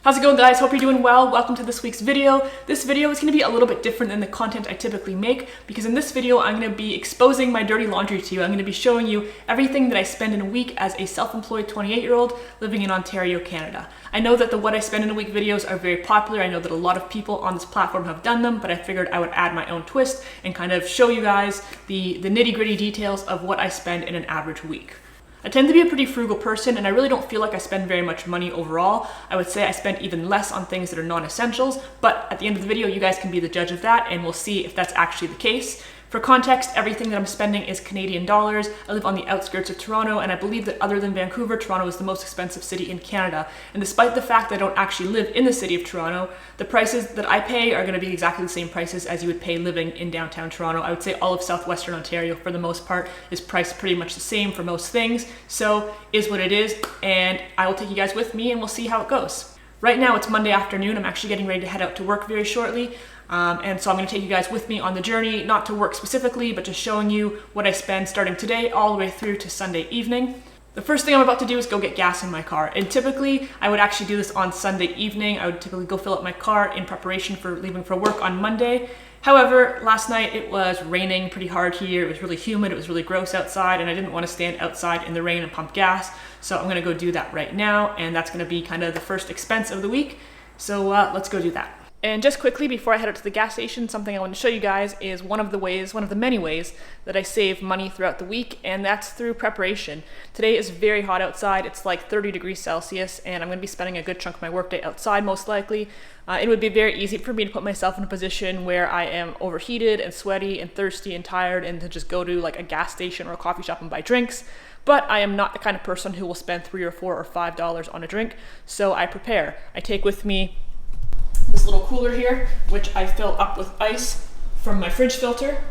How's it going, guys? Hope you're doing well. Welcome to this week's video. This video is going to be a little bit different than the content I typically make because in this video I'm going to be exposing my dirty laundry to you. I'm going to be showing you everything that I spend in a week as a self-employed 28-year-old living in Ontario, Canada. I know that the what I spend in a week videos are very popular. I know that a lot of people on this platform have done them, but I figured I would add my own twist and kind of show you guys the nitty-gritty details of what I spend in an average week. I tend to be a pretty frugal person and I really don't feel like I spend very much money overall. I would say I spend even less on things that are non-essentials, but at the end of the video, you guys can be the judge of that and we'll see if that's actually the case. For context, everything that I'm spending is Canadian dollars. I live on the outskirts of Toronto and I believe that other than Vancouver, Toronto is the most expensive city in Canada. And despite the fact that I don't actually live in the city of Toronto, the prices that I pay are going to be exactly the same prices as you would pay living in downtown Toronto. I would say all of southwestern Ontario, for the most part, is priced pretty much the same for most things. So is what it is, and I will take you guys with me and we'll see how it goes. Right now it's Monday afternoon. I'm actually getting ready to head out to work very shortly. And so I'm going to take you guys with me on the journey, not to work specifically, but just showing you what I spend starting today all the way through to Sunday evening. The first thing I'm about to do is go get gas in my car. And typically I would actually do this on Sunday evening. I would typically go fill up my car in preparation for leaving for work on Monday. However, last night it was raining pretty hard here. It was really humid, it was really gross outside, and I didn't want to stand outside in the rain and pump gas. So I'm going to go do that right now, and that's going to be kind of the first expense of the week. So let's go do that. And just quickly before I head out to the gas station, something I want to show you guys is one of the many ways that I save money throughout the week, and that's through preparation. Today is very hot outside. It's like 30 degrees Celsius, and I'm going to be spending a good chunk of my workday outside most likely. It would be very easy for me to put myself in a position where I am overheated and sweaty and thirsty and tired and to just go to like a gas station or a coffee shop and buy drinks. But I am not the kind of person who will spend $3 or $4 or $5 on a drink, so I prepare. I take with me this little cooler here, which I fill up with ice from my fridge filter,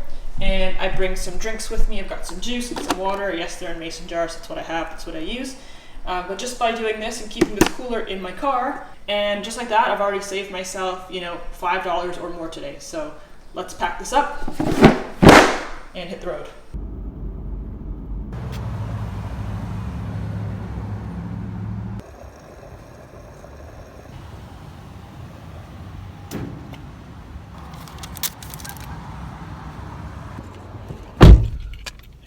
and I bring some drinks with me. I've got some juice and some water. Yes, they're in mason jars. That's what I have. That's what I use. But just by doing this and keeping this cooler in my car, and just like that, I've already saved myself, $5 or more today. So let's pack this up and hit the road.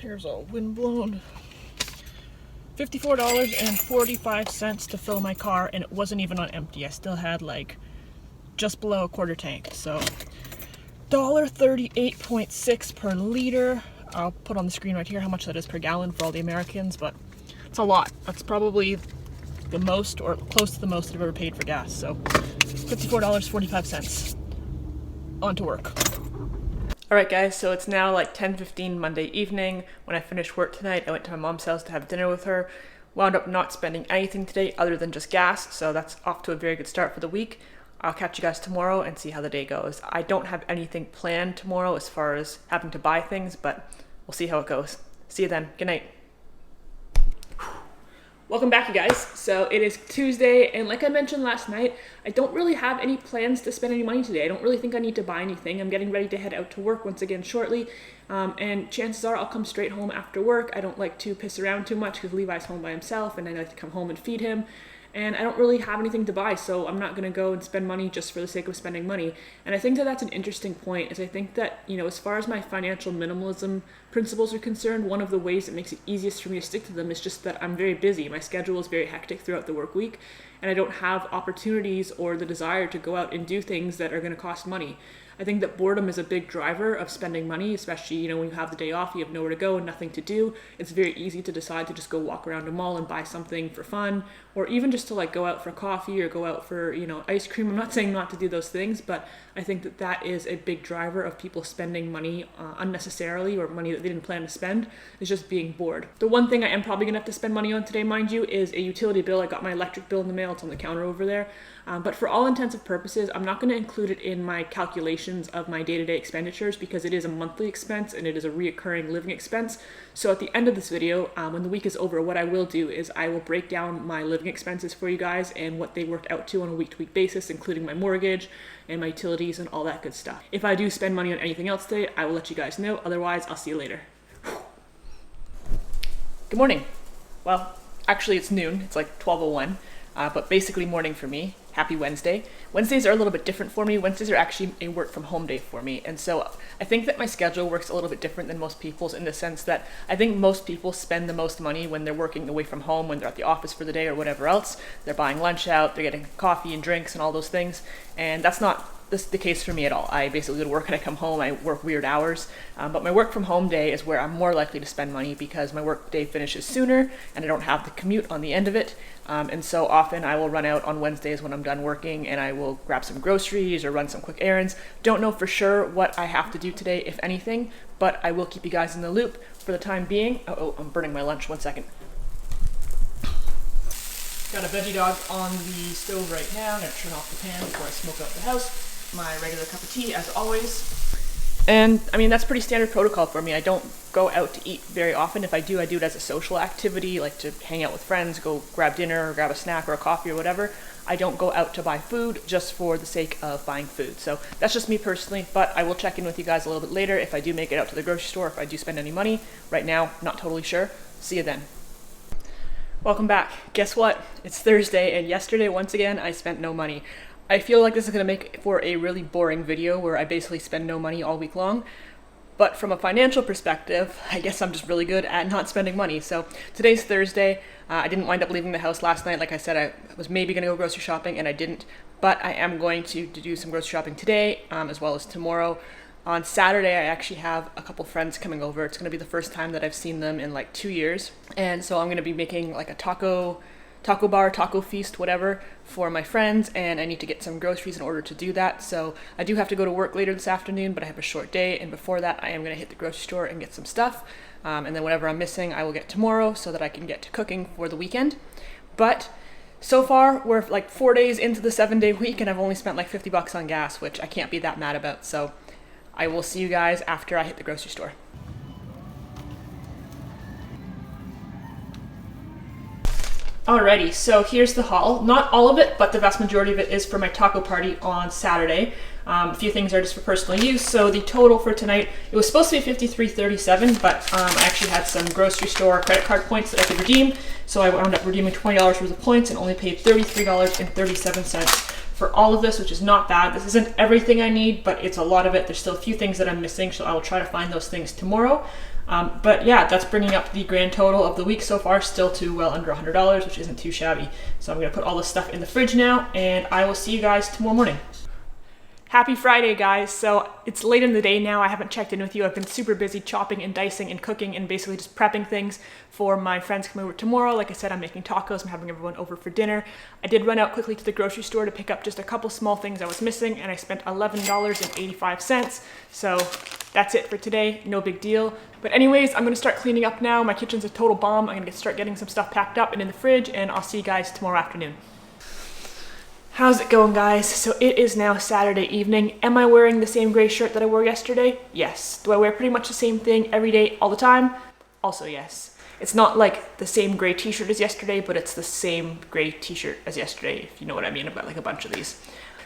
Here's a windblown $54.45 to fill my car, and it wasn't even on empty. I still had like just below a quarter tank. So $1.38.6 per liter. I'll put on the screen right here how much that is per gallon for all the Americans, but it's a lot. That's probably the most or close to the most I've ever paid for gas. So $54.45. On to work. Alright guys, so it's now like 10:15 Monday evening. When I finished work tonight, I went to my mom's house to have dinner with her. Wound up not spending anything today other than just gas, so that's off to a very good start for the week. I'll catch you guys tomorrow and see how the day goes. I don't have anything planned tomorrow as far as having to buy things, but we'll see how it goes. See you then. Good night. Welcome back, you guys. So it is Tuesday, and like I mentioned last night, I don't really have any plans to spend any money today. I don't really think I need to buy anything. I'm getting ready to head out to work once again shortly, and chances are I'll come straight home after work. I don't like to piss around too much because Levi's home by himself, and I like to come home and feed him. And I don't really have anything to buy, so I'm not going to go and spend money just for the sake of spending money. And I think that that's an interesting point, is I think that, as far as my financial minimalism principles are concerned, one of the ways that makes it easiest for me to stick to them is just that I'm very busy. My schedule is very hectic throughout the work week, and I don't have opportunities or the desire to go out and do things that are going to cost money. I think that boredom is a big driver of spending money, especially, when you have the day off, you have nowhere to go and nothing to do. It's very easy to decide to just go walk around a mall and buy something for fun, or even just to like go out for coffee or go out for, ice cream. I'm not saying not to do those things, but I think that that is a big driver of people spending money unnecessarily, or money that they didn't plan to spend, is just being bored. The one thing I am probably gonna have to spend money on today, mind you, is a utility bill. I got my electric bill in the mail. It's on the counter over there. But for all intents and purposes, I'm not going to include it in my calculations of my day-to-day expenditures because it is a monthly expense and it is a reoccurring living expense. So at the end of this video, when the week is over, what I will do is I will break down my living expenses for you guys and what they worked out to on a week-to-week basis, including my mortgage and my utilities and all that good stuff. If I do spend money on anything else today, I will let you guys know. Otherwise, I'll see you later. Good morning. Well, actually it's noon. It's like 12:01. but basically morning for me. Happy Wednesday. Wednesdays are a little bit different for me. Wednesdays are actually a work from home day for me. And so I think that my schedule works a little bit different than most people's, in the sense that I think most people spend the most money when they're working away from home, when they're at the office for the day or whatever else. They're buying lunch out, they're getting coffee and drinks and all those things. And that's not the case for me at all. I basically go to work and I come home, I work weird hours. But my work from home day is where I'm more likely to spend money, because my work day finishes sooner and I don't have the commute on the end of it. And so often I will run out on Wednesdays when I'm done working and I will grab some groceries or run some quick errands. Don't know for sure what I have to do today, if anything, but I will keep you guys in the loop for the time being. Oh, I'm burning my lunch. 1 second. Got a veggie dog on the stove right now. I'm gonna turn off the pan before I smoke out the house. My regular cup of tea, as always. And I mean, that's pretty standard protocol for me. I don't go out to eat very often. If I do it as a social activity, like to hang out with friends, go grab dinner or grab a snack or a coffee or whatever. I don't go out to buy food just for the sake of buying food. So that's just me personally, but I will check in with you guys a little bit later if I do make it out to the grocery store, if I do spend any money. Right now, not totally sure. See you then. Welcome back. Guess what? It's Thursday, and yesterday, once again, I spent no money. I feel like this is going to make for a really boring video where I basically spend no money all week long. But from a financial perspective, I guess I'm just really good at not spending money. So today's Thursday. I didn't wind up leaving the house last night. Like I said, I was maybe going to go grocery shopping and I didn't. But I am going to do some grocery shopping today, as well as tomorrow. On Saturday, I actually have a couple friends coming over. It's going to be the first time that I've seen them in like 2 years. And so I'm going to be making like a taco bar, taco feast, whatever, for my friends, and I need to get some groceries in order to do that. So I do have to go to work later this afternoon, but I have a short day, and before that I am going to hit the grocery store and get some stuff, and then whatever I'm missing I will get tomorrow so that I can get to cooking for the weekend. But so far we're like 4 days into the 7-day week and I've only spent like $50 on gas, which I can't be that mad about. So I will see you guys after I hit the grocery store. Alrighty, so here's the haul. Not all of it, but the vast majority of it is for my taco party on Saturday. A few things are just for personal use. So the total for tonight, it was supposed to be $53.37, but I actually had some grocery store credit card points that I could redeem. So I wound up redeeming $20 worth of points and only paid $33.37 for all of this, which is not bad. This isn't everything I need, but it's a lot of it. There's still a few things that I'm missing, so I will try to find those things tomorrow. But yeah, that's bringing up the grand total of the week so far, still to well under $100, which isn't too shabby. So I'm gonna put all this stuff in the fridge now, and I will see you guys tomorrow morning. Happy Friday, guys. So it's late in the day now. I haven't checked in with you. I've been super busy chopping and dicing and cooking and basically just prepping things for my friends coming over tomorrow. Like I said, I'm making tacos. I'm having everyone over for dinner. I did run out quickly to the grocery store to pick up just a couple small things I was missing, and I spent $11.85. So that's it for today. No big deal. But anyways, I'm gonna start cleaning up now. My kitchen's a total bomb. I'm gonna start getting some stuff packed up and in the fridge, and I'll see you guys tomorrow afternoon. How's it going, guys? So it is now Saturday evening. Am I wearing the same gray shirt that I wore yesterday? Yes. Do I wear pretty much the same thing every day, all the time? Also yes. It's not like the same gray t-shirt as yesterday, but it's the same gray t-shirt as yesterday, if you know what I mean. I've got like a bunch of these.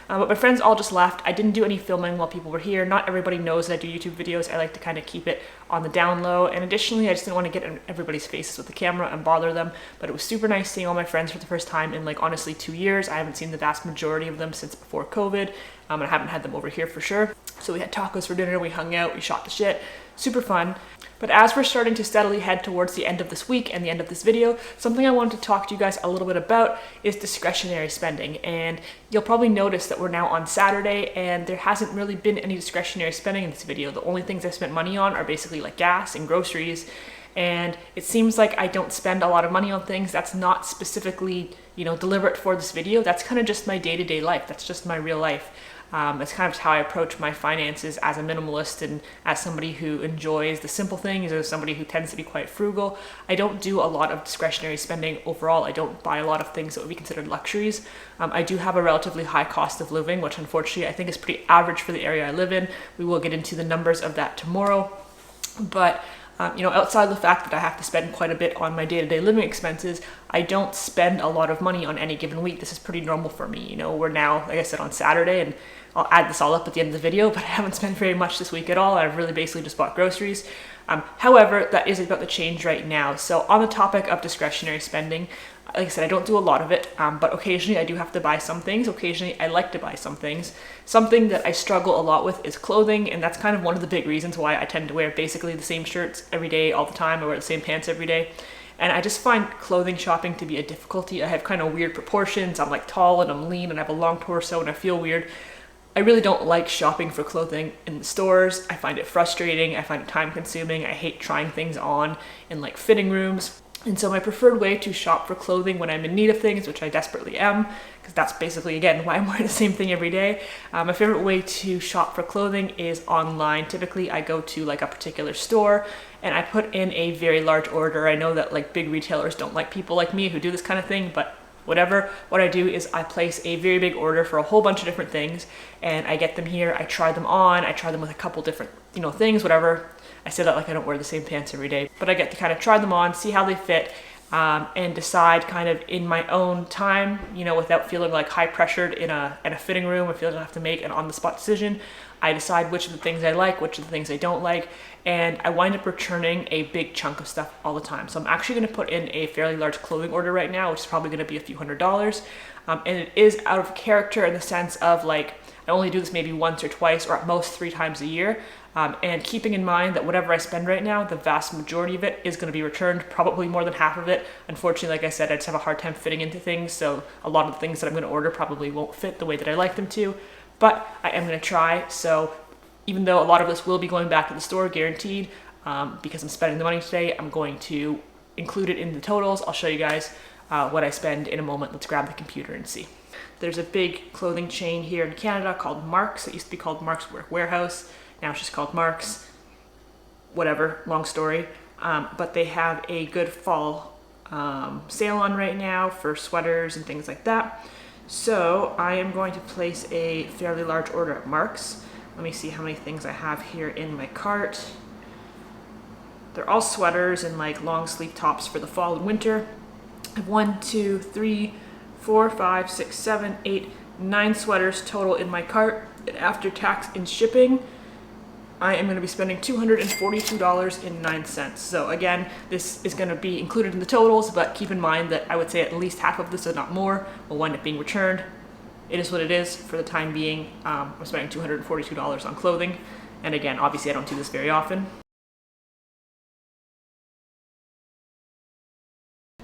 But my friends all just left. I didn't do any filming while people were here. Not everybody knows that I do YouTube videos. I like to kind of keep it on the down low. And additionally, I just didn't want to get in everybody's faces with the camera and bother them. But it was super nice seeing all my friends for the first time in like honestly 2 years. I haven't seen the vast majority of them since before COVID. And I haven't had them over here for sure. So we had tacos for dinner, we hung out, we shot the shit. Super fun. But as we're starting to steadily head towards the end of this week and the end of this video, something I wanted to talk to you guys a little bit about is discretionary spending. And you'll probably notice that we're now on Saturday and there hasn't really been any discretionary spending in this video. The only things I spent money on are basically like gas and groceries. And it seems like I don't spend a lot of money on things. That's not specifically, deliberate for this video. That's kind of just my day-to-day life. That's just my real life. It's kind of how I approach my finances as a minimalist and as somebody who enjoys the simple things, or somebody who tends to be quite frugal. I don't do a lot of discretionary spending overall. I don't buy a lot of things that would be considered luxuries. I do have a relatively high cost of living, which unfortunately I think is pretty average for the area I live in. We will get into the numbers of that tomorrow. But outside the fact that I have to spend quite a bit on my day-to-day living expenses, I don't spend a lot of money on any given week. This is pretty normal for me. We're now, like I said, on Saturday, and I'll add this all up at the end of the video, but I haven't spent very much this week at all. I've really basically just bought groceries. However, that is about to change right now. So on the topic of discretionary spending, like I said, I don't do a lot of it, but occasionally I do have to buy some things. Occasionally I like to buy some things. Something that I struggle a lot with is clothing, and that's kind of one of the big reasons why I tend to wear basically the same shirts every day, all the time. I wear the same pants every day. And I just find clothing shopping to be a difficulty. I have kind of weird proportions. I'm like tall and I'm lean and I have a long torso and I feel weird. I really don't like shopping for clothing in the stores. I find it frustrating. I find it time consuming. I hate trying things on in like fitting rooms. And so my preferred way to shop for clothing when I'm in need of things, which I desperately am, because that's basically, again, why I'm wearing the same thing every day. My favorite way to shop for clothing is online. Typically, I go to like a particular store and I put in a very large order. I know that like big retailers don't like people like me who do this kind of thing, but whatever. What I do is I place a very big order for a whole bunch of different things and I get them here. I try them on. I try them with a couple different, things, whatever. I say that like I don't wear the same pants every day, but I get to kind of try them on, see how they fit, and decide kind of in my own time, without feeling like high pressured in a fitting room or feeling I have to make an on-the-spot decision. I decide which of the things I like, which of the things I don't like, and I wind up returning a big chunk of stuff all the time. So I'm actually going to put in a fairly large clothing order right now, which is probably going to be a few $100s. And it is out of character in the sense of like, I only do this maybe once or twice or at most 3 times a year. And keeping in mind that whatever I spend right now, the vast majority of it is going to be returned, probably more than half of it. Unfortunately, like I said, I just have a hard time fitting into things, so a lot of the things that I'm going to order probably won't fit the way that I like them to, but I am going to try. So even though a lot of this will be going back to the store, guaranteed, because I'm spending the money today, I'm going to include it in the totals. I'll show you guys what I spend in a moment. Let's grab the computer and see. There's a big clothing chain here in Canada called Marks. It used to be called Marks Warehouse. Now it's just called Marks, whatever, long story. But they have a good fall sale on right now for sweaters and things like that. So I am going to place a fairly large order at Marks. Let me see how many things I have here in my cart. They're all sweaters and like long sleeve tops for the fall and winter. I have 1, 2, 3, 4, 5, 6, 7, 8, 9 sweaters total in my cart. And after tax and shipping, I am going to be spending $242.09. So again, this is going to be included in the totals, but keep in mind that I would say at least half of this, if not more, will wind up being returned. It is what it is for the time being. I'm spending $242 on clothing. And again, obviously I don't do this very often.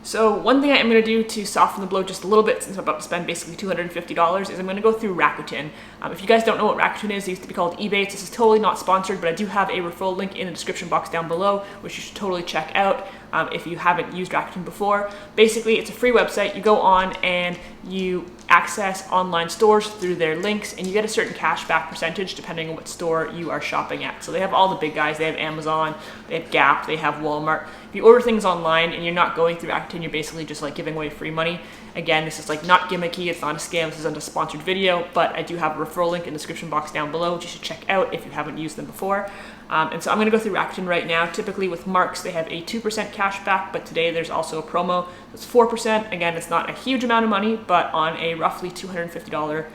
So one thing I am going to do to soften the blow just a little bit, since I'm about to spend basically $250, is I'm going to go through Rakuten. If you guys don't know what Rakuten is, it used to be called eBay. This is totally not sponsored, but I do have a referral link in the description box down below, which you should totally check out if you haven't used Rakuten before. Basically, it's a free website. You go on and you access online stores through their links, and you get a certain cashback percentage depending on what store you are shopping at. So they have all the big guys. They have Amazon, they have Gap, they have Walmart. If you order things online and you're not going through Rakuten, you're basically just like giving away free money. Again, this is like not gimmicky, it's not a scam, this isn't a sponsored video, but I do have a referral link in the description box down below, which you should check out if you haven't used them before. And so I'm gonna go through Rakuten right now. Typically with Marks, they have a 2% cash back, but today there's also a promo that's 4%. Again, it's not a huge amount of money, but on a roughly $250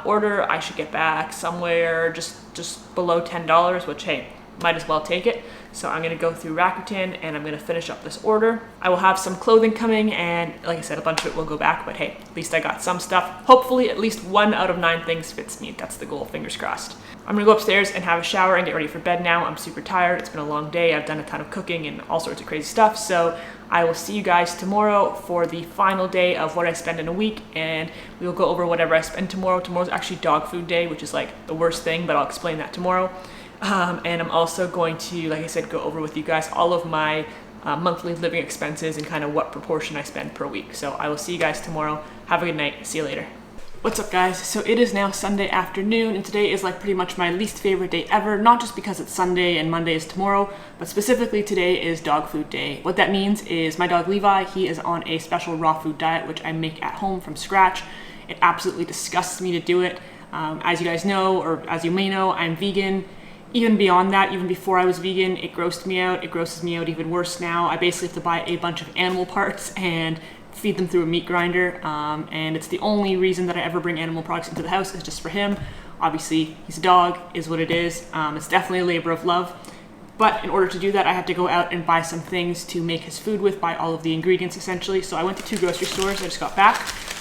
order, I should get back somewhere just below $10, which hey, might as well take it. So I'm going to go through Rakuten and I'm going to finish up this order. I will have some clothing coming, and like I said, a bunch of it will go back, but hey, at least I got some stuff. Hopefully at least 1 out of 9 things fits me. That's the goal, fingers crossed. I'm going to go upstairs and have a shower and get ready for bed now. I'm super tired. It's been a long day. I've done a ton of cooking and all sorts of crazy stuff. So I will see you guys tomorrow for the final day of what I spend in a week, and we will go over whatever I spend tomorrow. Tomorrow's actually dog food day, which is like the worst thing, but I'll explain that tomorrow. And I'm also going to, like I said, go over with you guys all of my monthly living expenses and kind of what proportion I spend per week. So I will see you guys tomorrow. Have a good night. See you later. What's up, guys? So it is now Sunday afternoon, and today is like pretty much my least favorite day ever, not just because it's Sunday and Monday is tomorrow, but specifically today is dog food day. What that means is my dog Levi, he is on a special raw food diet, which I make at home from scratch. It absolutely disgusts me to do it. As you guys know, or as you may know, I'm vegan. Even beyond that, even before I was vegan, it grossed me out. It grosses me out even worse now. I basically have to buy a bunch of animal parts and feed them through a meat grinder. And it's the only reason that I ever bring animal products into the house, is just for him. Obviously, he's a dog, is what it is. It's definitely a labor of love. But in order to do that, I had to go out and buy some things to make his food with, buy all of the ingredients essentially. So I went to 2 grocery stores. I just got back.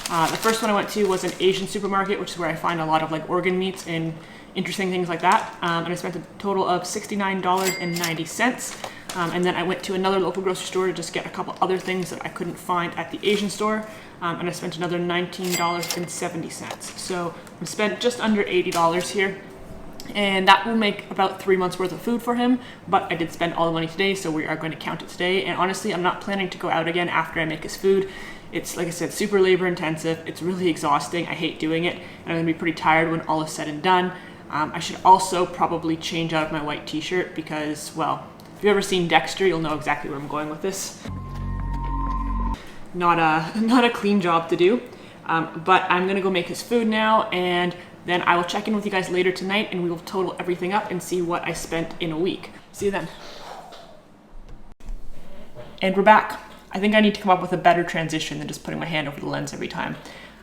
The first one I went to was an Asian supermarket, which is where I find a lot of like organ meats and interesting things like that. And I spent a total of $69.90. And then I went to another local grocery store to just get a couple other things that I couldn't find at the Asian store. And I spent another $19.70. So I spent just under $80 here. And that will make about 3 months worth of food for him, but I did spend all the money today, so we are going to count it today. And honestly, I'm not planning to go out again after I make his food. It's, like I said, super labor intensive. It's really exhausting. I hate doing it, and I'm gonna be pretty tired when all is said and done. I should also probably change out of my white t-shirt because, well, if you've ever seen Dexter, you'll know exactly where I'm going with this. Not a clean job to do, but I'm gonna go make his food now, and then I will check in with you guys later tonight and we will total everything up and see what I spent in a week. See you then. And we're back. I think I need to come up with a better transition than just putting my hand over the lens every time.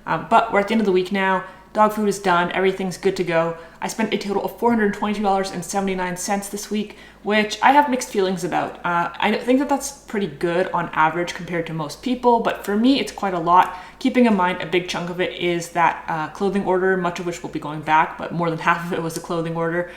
But we're at the end of the week now. Dog food is done, everything's good to go. I spent a total of $422.79 this week, which I have mixed feelings about. I think that that's pretty good on average compared to most people, but for me it's quite a lot. Keeping in mind a big chunk of it is that clothing order, much of which will be going back, but more than half of it was a clothing order.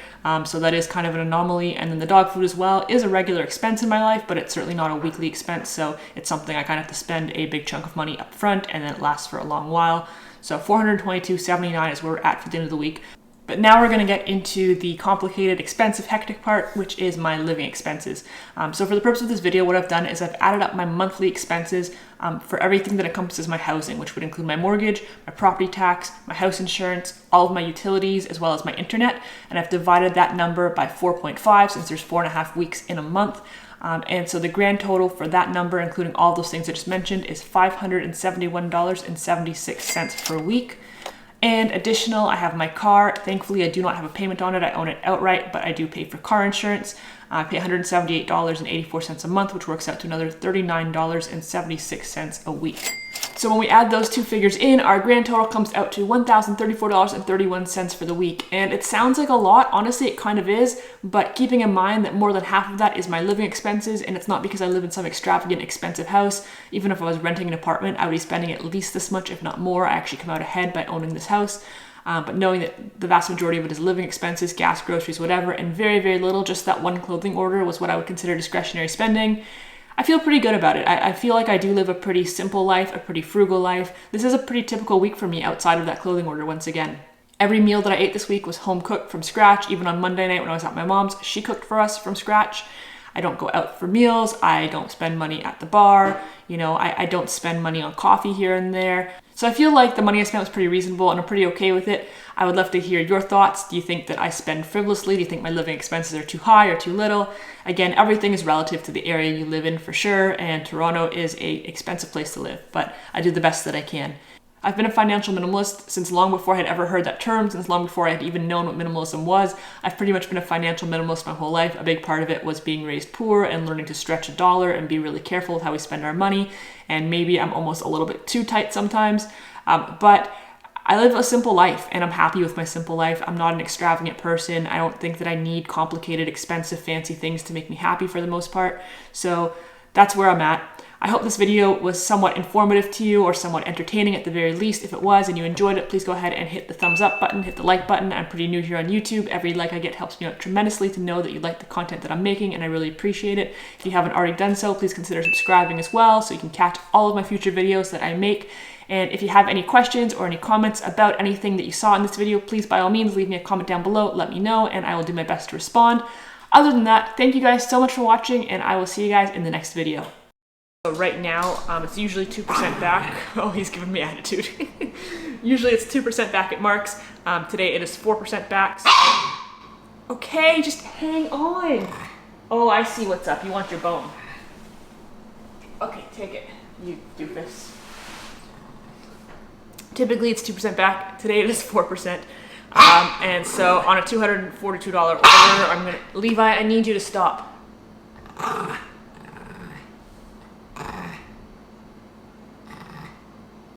So that is kind of an anomaly. And then the dog food as well is a regular expense in my life, but it's certainly not a weekly expense. So it's something I kind of have to spend a big chunk of money up front and then it lasts for a long while. So $422.79 is where we're at for the end of the week. But now we're gonna get into the complicated, expensive, hectic part, which is my living expenses. So for the purpose of this video, what I've done is I've added up my monthly expenses for everything that encompasses my housing, which would include my mortgage, my property tax, my house insurance, all of my utilities, as well as my internet. And I've divided that number by 4.5 since there's 4.5 weeks in a month. And so the grand total for that number, including all those things I just mentioned, is $571.76 per week. And additional, I have my car. Thankfully, I do not have a payment on it. I own it outright, but I do pay for car insurance. I pay $178.84 a month, which works out to another $39.76 a week. So when we add those two figures in, our grand total comes out to $1,034.31 for the week. And it sounds like a lot. Honestly, it kind of is. But keeping in mind that more than half of that is my living expenses, and it's not because I live in some extravagant, expensive house. Even if I was renting an apartment, I would be spending at least this much, if not more. I actually come out ahead by owning this house. But knowing that the vast majority of it is living expenses, gas, groceries, whatever, and very, very little, just that one clothing order was what I would consider discretionary spending. I feel pretty good about it. I feel like I do live a pretty simple life, a pretty frugal life. This is a pretty typical week for me outside of that clothing order once again. Every meal that I ate this week was home cooked from scratch. Even on Monday night when I was at my mom's, she cooked for us from scratch. I don't go out for meals. I don't spend money at the bar. You know, I don't spend money on coffee here and there. So I feel like the money I spent was pretty reasonable and I'm pretty okay with it. I would love to hear your thoughts. Do you think that I spend frivolously? Do you think my living expenses are too high or too little? Again, everything is relative to the area you live in for sure, and Toronto is an expensive place to live, but I do the best that I can. I've been a financial minimalist since long before I had ever heard that term, since long before I had even known what minimalism was. I've pretty much been a financial minimalist my whole life. A big part of it was being raised poor and learning to stretch a dollar and be really careful with how we spend our money. And maybe I'm almost a little bit too tight sometimes, but I live a simple life and I'm happy with my simple life. I'm not an extravagant person. I don't think that I need complicated, expensive, fancy things to make me happy for the most part. So that's where I'm at. I hope this video was somewhat informative to you or somewhat entertaining at the very least. If it was and you enjoyed it, please go ahead and hit the thumbs up button, hit the like button. I'm pretty new here on YouTube. Every like I get helps me out tremendously to know that you like the content that I'm making, and I really appreciate it. If you haven't already done so, please consider subscribing as well so you can catch all of my future videos that I make. And if you have any questions or any comments about anything that you saw in this video, please by all means leave me a comment down below, let me know, and I will do my best to respond. Other than that, thank you guys so much for watching, and I will see you guys in the next video. So right now, it's usually 2% back. Oh, he's giving me attitude. Usually it's 2% back at Mark's. Today it is 4% back. So... Okay, just hang on. Oh, I see what's up. You want your bone. Okay, take it, you doofus. Typically it's 2% back. Today it is 4%. And so on a $242 order, Levi, I need you to stop.